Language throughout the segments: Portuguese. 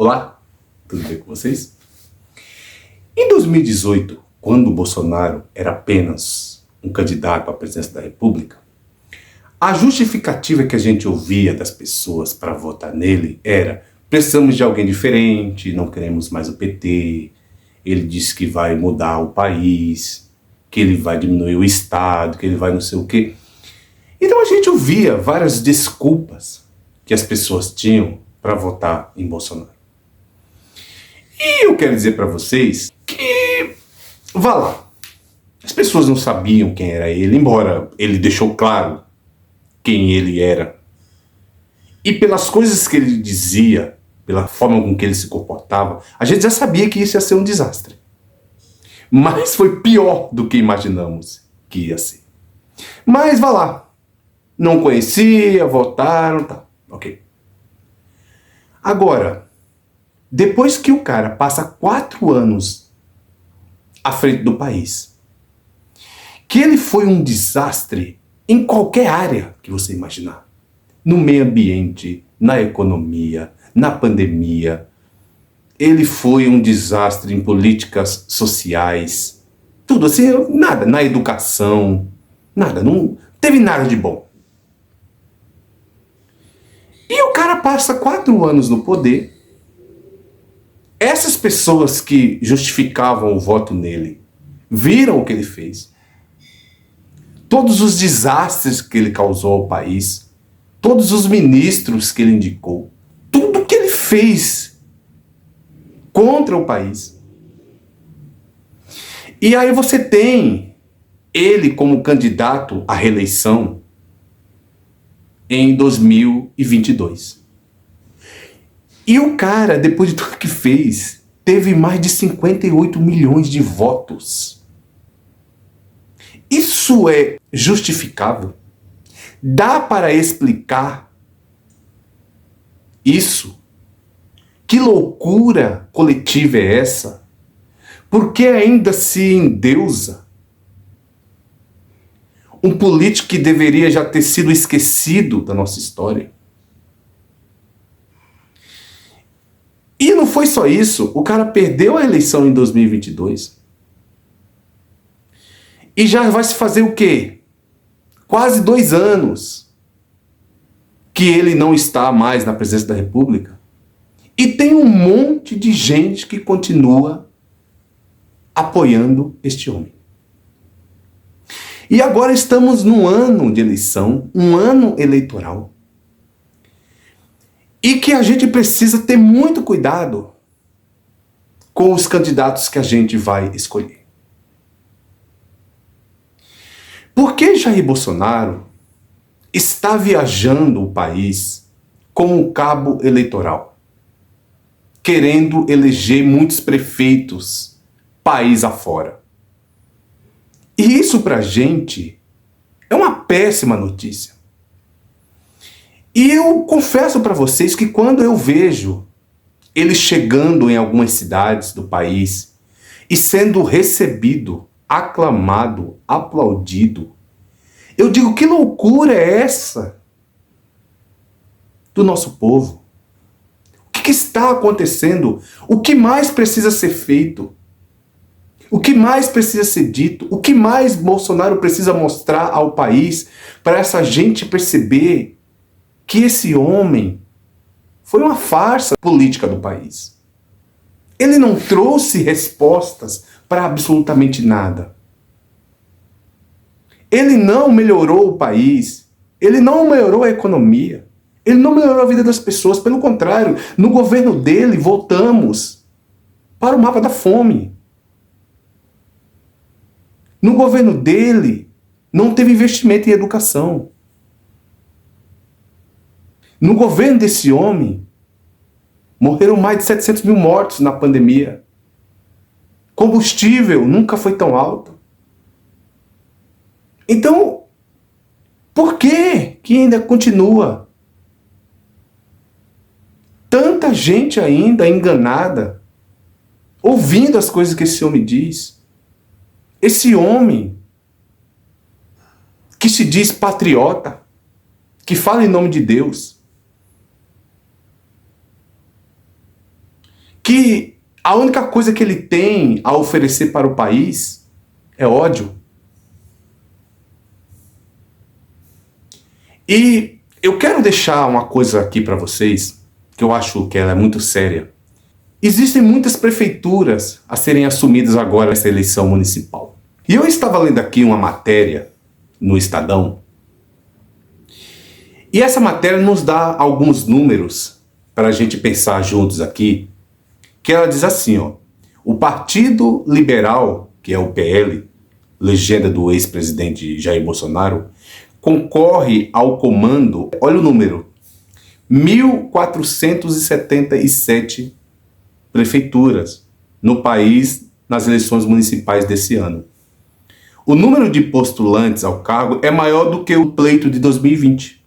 Olá, tudo bem com vocês? Em 2018, quando o Bolsonaro era apenas um candidato à presidência da República, a justificativa que a gente ouvia das pessoas para votar nele era: precisamos de alguém diferente, não queremos mais o PT, ele disse que vai mudar o país, que ele vai diminuir o Estado, que ele vai não sei o quê. Então a gente ouvia várias desculpas que as pessoas tinham para votar em Bolsonaro. E eu quero dizer para vocês que, vá lá, as pessoas não sabiam quem era ele, embora ele deixou claro quem ele era. E pelas coisas que ele dizia, pela forma com que ele se comportava, a gente já sabia que isso ia ser um desastre. Mas foi pior do que imaginamos que ia ser. Mas vá lá, não conhecia, votaram, tá, ok. Agora, depois que o cara passa 4 anos à frente do país, que ele foi um desastre em qualquer área que você imaginar, no meio ambiente, na economia, na pandemia, ele foi um desastre em políticas sociais, tudo assim, nada, na educação, nada, não teve nada de bom. E o cara passa 4 anos no poder. Essas pessoas que justificavam o voto nele viram o que ele fez, todos os desastres que ele causou ao país, todos os ministros que ele indicou, tudo que ele fez contra o país. E aí você tem ele como candidato à reeleição em 2022. E o cara, depois de tudo que fez, teve mais de 58 milhões de votos. Isso é justificável? Dá para explicar isso? Que loucura coletiva é essa? Por que ainda se endeusa um político que deveria já ter sido esquecido da nossa história? E não foi só isso, o cara perdeu a eleição em 2022. E já vai se fazer o quê? Quase 2 anos que ele não está mais na presidência da República. E tem um monte de gente que continua apoiando este homem. E agora estamos num ano de eleição, um ano eleitoral. E que a gente precisa ter muito cuidado com os candidatos que a gente vai escolher. Porque Jair Bolsonaro está viajando o país como um cabo eleitoral, querendo eleger muitos prefeitos país afora. E isso pra gente é uma péssima notícia. E eu confesso para vocês que quando eu vejo ele chegando em algumas cidades do país e sendo recebido, aclamado, aplaudido, eu digo: que loucura é essa do nosso povo? O que está acontecendo? O que mais precisa ser feito? O que mais precisa ser dito? O que mais Bolsonaro precisa mostrar ao país para essa gente perceber que esse homem foi uma farsa política do país? Ele não trouxe respostas para absolutamente nada. Ele não melhorou o país. Ele não melhorou a economia. Ele não melhorou a vida das pessoas. Pelo contrário, no governo dele, voltamos para o mapa da fome. No governo dele, não teve investimento em educação. No governo desse homem, morreram mais de 700 mil mortos na pandemia. Combustível nunca foi tão alto. Então, por que ainda continua tanta gente ainda enganada, ouvindo as coisas que esse homem diz? Esse homem que se diz patriota, que fala em nome de Deus, que a única coisa que ele tem a oferecer para o país é ódio. E eu quero deixar uma coisa aqui para vocês, que eu acho que ela é muito séria. Existem muitas prefeituras a serem assumidas agora nessa eleição municipal. E eu estava lendo aqui uma matéria no Estadão, e essa matéria nos dá alguns números para a gente pensar juntos aqui, que ela diz assim, ó, o Partido Liberal, que é o PL, legenda do ex-presidente Jair Bolsonaro, concorre ao comando, olha o número, 1.477 prefeituras no país nas eleições municipais desse ano. O número de postulantes ao cargo é maior do que o pleito de 2020,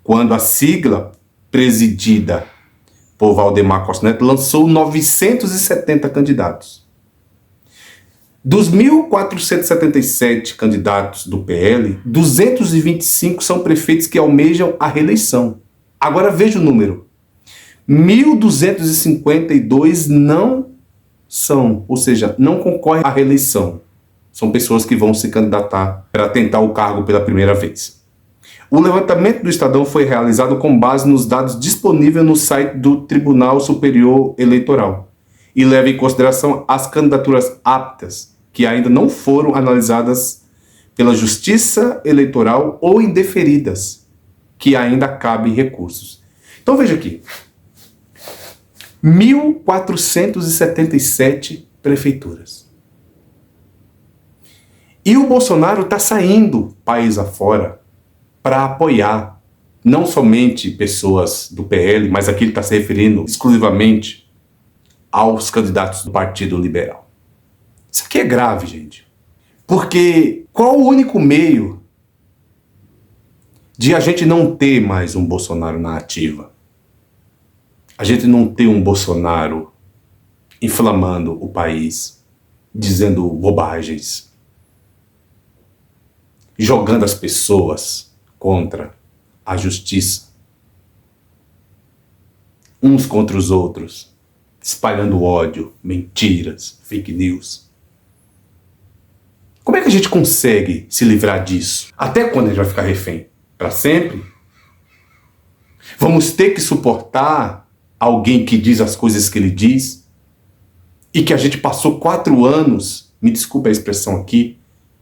quando a sigla presidida por Valdemar Costa Neto lançou 970 candidatos. Dos 1.477 candidatos do PL, 225 são prefeitos que almejam a reeleição. Agora veja o número. 1.252 não são, ou seja, não concorrem à reeleição. São pessoas que vão se candidatar para tentar o cargo pela primeira vez. O levantamento do Estadão foi realizado com base nos dados disponíveis no site do Tribunal Superior Eleitoral e leva em consideração as candidaturas aptas que ainda não foram analisadas pela Justiça Eleitoral ou indeferidas, que ainda cabem recursos. Então veja aqui, 1.477 prefeituras. E o Bolsonaro está saindo país afora para apoiar não somente pessoas do PL, mas aqui ele está se referindo exclusivamente aos candidatos do Partido Liberal. Isso aqui é grave, gente. Porque qual o único meio de a gente não ter mais um Bolsonaro na ativa? A gente não ter um Bolsonaro inflamando o país, dizendo bobagens, jogando as pessoas contra a justiça, uns contra os outros, espalhando ódio, mentiras, fake news. Como é que a gente consegue se livrar disso? Até quando a gente vai ficar refém? Para sempre? Vamos ter que suportar alguém que diz as coisas que ele diz e que a gente passou 4 anos, me desculpe a expressão aqui,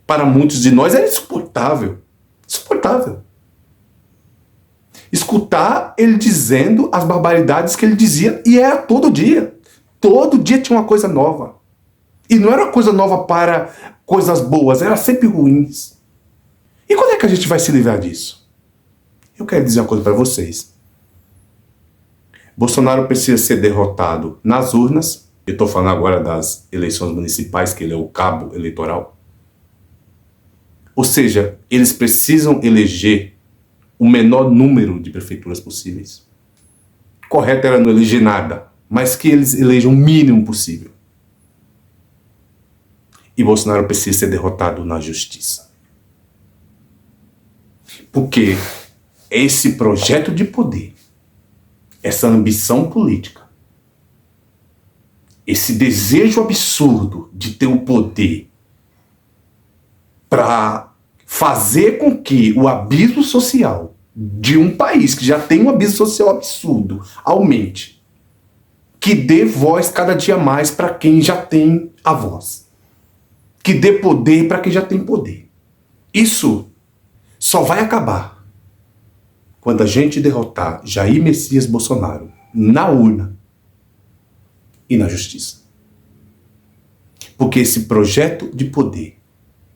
para muitos de nós era insuportável. Insuportável. Escutar ele dizendo as barbaridades que ele dizia, e era todo dia. Todo dia tinha uma coisa nova. E não era uma coisa nova para coisas boas, era sempre ruins. E quando é que a gente vai se livrar disso? Eu quero dizer uma coisa para vocês. Bolsonaro precisa ser derrotado nas urnas. Eu estou falando agora das eleições municipais, que ele é o cabo eleitoral. Ou seja, eles precisam eleger o menor número de prefeituras possíveis. Correto era não eleger nada, mas que eles elejam o mínimo possível. E Bolsonaro precisa ser derrotado na justiça. Porque esse projeto de poder, essa ambição política, esse desejo absurdo de ter o poder para fazer com que o abismo social de um país que já tem um abismo social absurdo aumente, que dê voz cada dia mais para quem já tem a voz, que dê poder para quem já tem poder. Isso só vai acabar quando a gente derrotar Jair Messias Bolsonaro na urna e na justiça. Porque esse projeto de poder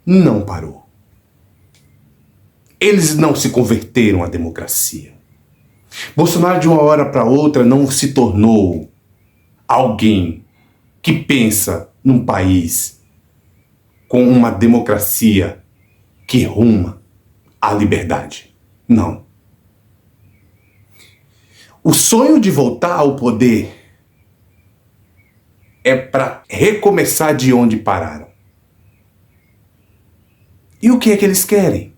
não parou. Eles não se converteram à democracia. Bolsonaro, de uma hora para outra, não se tornou alguém que pensa num país com uma democracia que ruma à liberdade. Não. O sonho de voltar ao poder é para recomeçar de onde pararam. E o que é que eles querem?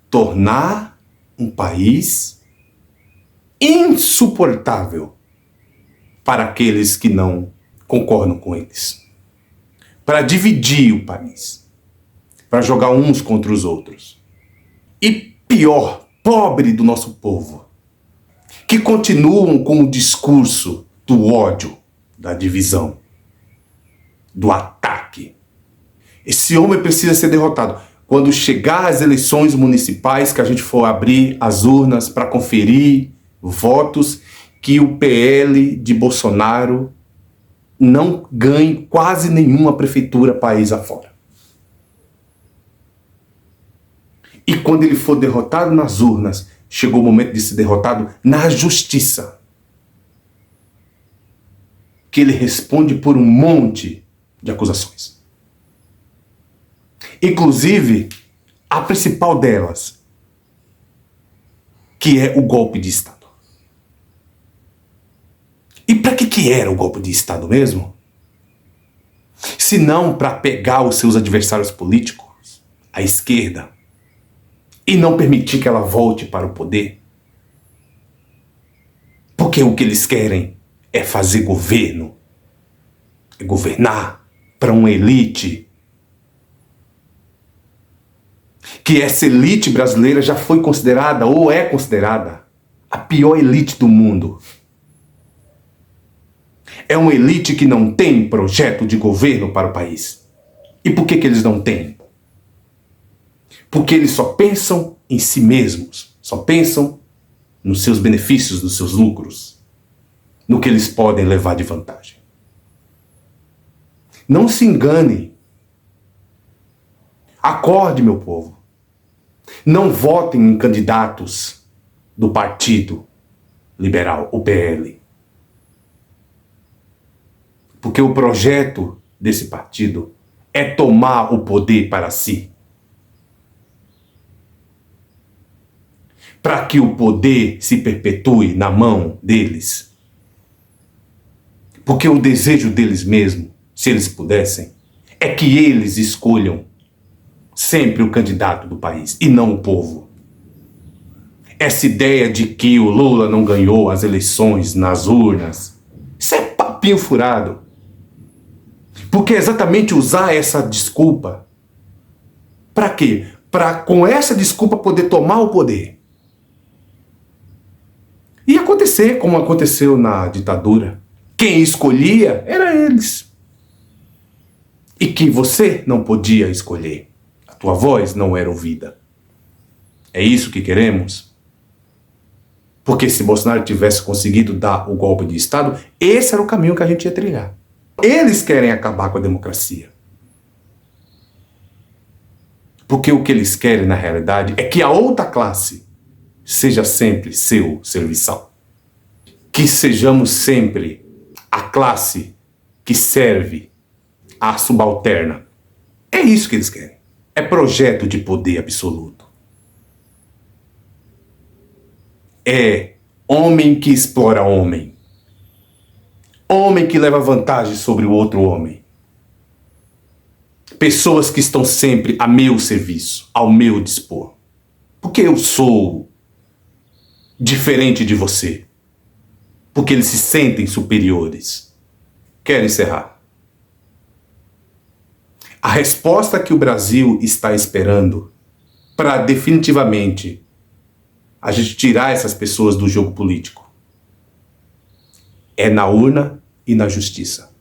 Tornar um país insuportável para aqueles que não concordam com eles. Para dividir o país. Para jogar uns contra os outros. E pior, pobre do nosso povo, que continuam com o discurso do ódio, da divisão, do ataque. Esse homem precisa ser derrotado. Quando chegar as eleições municipais, que a gente for abrir as urnas para conferir votos, que o PL de Bolsonaro não ganhe quase nenhuma prefeitura país afora. E quando ele for derrotado nas urnas, chegou o momento de ser derrotado na justiça. Que ele responde por um monte de acusações. Inclusive, a principal delas, que é o golpe de Estado. E para que era o golpe de Estado mesmo? Se não para pegar os seus adversários políticos, a esquerda, e não permitir que ela volte para o poder. Porque o que eles querem é fazer governo, é governar para uma elite. Que essa elite brasileira já foi considerada, ou é considerada, a pior elite do mundo. É uma elite que não tem projeto de governo para o país. E por que eles não têm? Porque eles só pensam em si mesmos, só pensam nos seus benefícios, nos seus lucros, no que eles podem levar de vantagem. Não se engane. Acorde, meu povo. Não votem em candidatos do Partido Liberal, o PL. Porque o projeto desse partido é tomar o poder para si. Para que o poder se perpetue na mão deles. Porque o desejo deles mesmo, se eles pudessem, é que eles escolham sempre o candidato do país e não o povo. Essa ideia de que o Lula não ganhou as eleições nas urnas, isso é papinho furado. Porque é exatamente usar essa desculpa. Para quê? Para com essa desculpa poder tomar o poder. E acontecer como aconteceu na ditadura. Quem escolhia era eles. E que você não podia escolher. A tua voz não era ouvida. É isso que queremos? Porque se Bolsonaro tivesse conseguido dar o golpe de Estado, esse era o caminho que a gente ia trilhar. Eles querem acabar com a democracia. Porque o que eles querem, na realidade, é que a outra classe seja sempre seu serviçal. Que sejamos sempre a classe que serve à subalterna. É isso que eles querem. É projeto de poder absoluto. É homem que explora homem. Homem que leva vantagem sobre o outro homem. Pessoas que estão sempre a meu serviço, ao meu dispor. Porque eu sou diferente de você. Porque eles se sentem superiores. Quero encerrar. A resposta que o Brasil está esperando para definitivamente a gente tirar essas pessoas do jogo político é na urna e na justiça.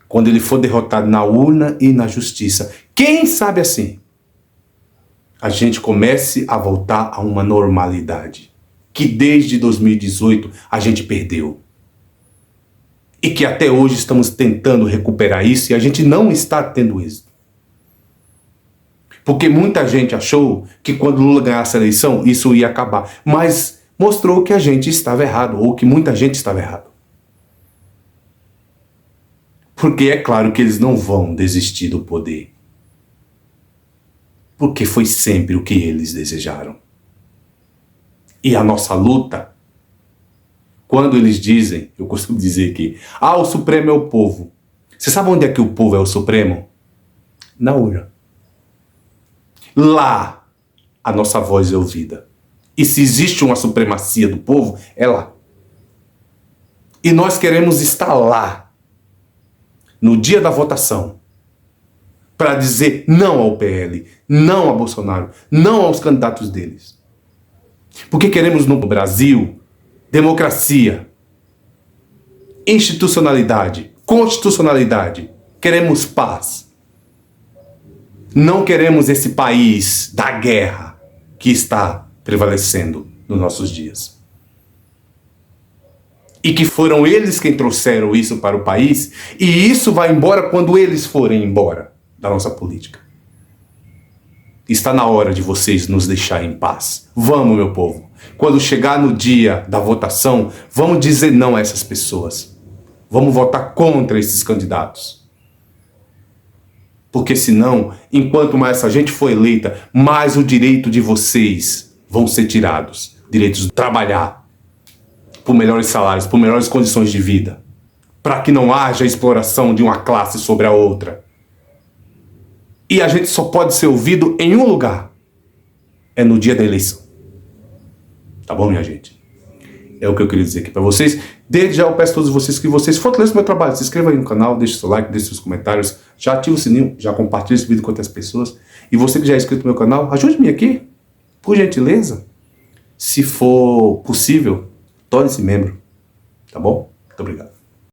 Quando ele for derrotado na urna e na justiça, quem sabe assim, a gente comece a voltar a uma normalidade que desde 2018 a gente perdeu. E que até hoje estamos tentando recuperar isso e a gente não está tendo êxito. Porque muita gente achou que quando Lula ganhasse a eleição, isso ia acabar. Mas mostrou que a gente estava errado, ou que muita gente estava errado. Porque é claro que eles não vão desistir do poder. Porque foi sempre o que eles desejaram. E a nossa luta, quando eles dizem, eu costumo dizer que, o Supremo é o povo. Você sabe onde é que o povo é o Supremo? Na urna. Lá, a nossa voz é ouvida. E se existe uma supremacia do povo, é lá. E nós queremos estar lá, no dia da votação, para dizer não ao PL, não a Bolsonaro, não aos candidatos deles. Porque queremos no Brasil democracia, institucionalidade, constitucionalidade. Queremos paz. Não queremos esse país da guerra que está prevalecendo nos nossos dias. E que foram eles quem trouxeram isso para o país, e isso vai embora quando eles forem embora da nossa política. Está na hora de vocês nos deixarem em paz. Vamos, meu povo. Quando chegar no dia da votação, vamos dizer não a essas pessoas. Vamos votar contra esses candidatos. Porque senão, enquanto mais essa gente for eleita, mais o direito de vocês vão ser tirados. Direitos de trabalhar, por melhores salários, por melhores condições de vida. Para que não haja exploração de uma classe sobre a outra. E a gente só pode ser ouvido em um lugar. É no dia da eleição. Tá bom, minha gente? É o que eu queria dizer aqui para vocês. Desde já eu peço a todos vocês que vocês fortaleçam o meu trabalho. Se inscreva aí no canal, deixe seu like, deixe seus comentários. Já ativa o sininho, já compartilha esse vídeo com outras pessoas. E você que já é inscrito no meu canal, ajude-me aqui. Por gentileza. Se for possível, torne-se membro. Tá bom? Muito obrigado.